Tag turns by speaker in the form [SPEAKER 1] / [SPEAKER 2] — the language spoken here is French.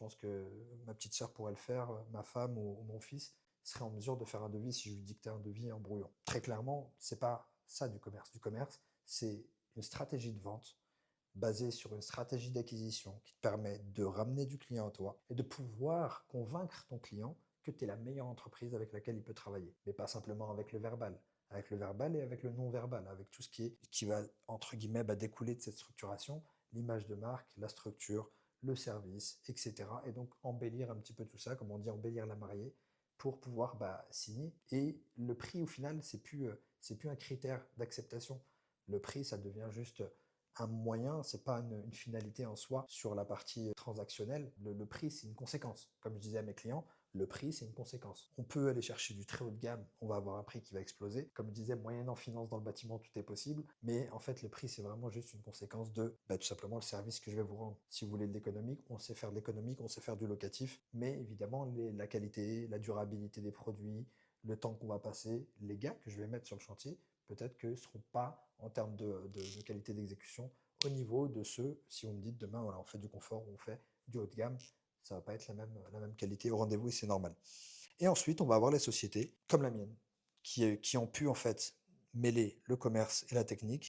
[SPEAKER 1] pense que ma petite sœur pourrait le faire, ma femme ou mon fils serait en mesure de faire un devis si je lui dictais un devis en brouillon. Très clairement, c'est pas ça du commerce. Du commerce, c'est une stratégie de vente basée sur une stratégie d'acquisition qui te permet de ramener du client à toi et de pouvoir convaincre ton client que tu es la meilleure entreprise avec laquelle il peut travailler. Mais pas simplement avec le verbal et avec le non-verbal, avec tout ce qui va, entre guillemets, découler de cette structuration, l'image de marque, la structure, le service, etc. Et donc embellir un petit peu tout ça, comme on dit, embellir la mariée, pour pouvoir signer. Et le prix, au final, c'est plus un critère d'acceptation. Le prix, ça devient juste un moyen, c'est pas une finalité en soi sur la partie transactionnelle. Le prix, c'est une conséquence. Comme je disais à mes clients, le prix, c'est une conséquence. On peut aller chercher du très haut de gamme, on va avoir un prix qui va exploser. Comme je disais, moyennant finance dans le bâtiment, tout est possible. Mais en fait, le prix, c'est vraiment juste une conséquence de tout simplement le service que je vais vous rendre. Si vous voulez de l'économique, on sait faire de l'économique, on sait faire du locatif. Mais évidemment, la qualité, la durabilité des produits, le temps qu'on va passer, les gars que je vais mettre sur le chantier, peut-être qu'ils ne seront pas, en termes de qualité d'exécution, au niveau de ceux, si vous me dites demain, voilà, on fait du confort ou on fait du haut de gamme, ça ne va pas être la même qualité au rendez-vous et c'est normal. Et ensuite, on va avoir les sociétés, comme la mienne, qui ont pu en fait mêler le commerce et la technique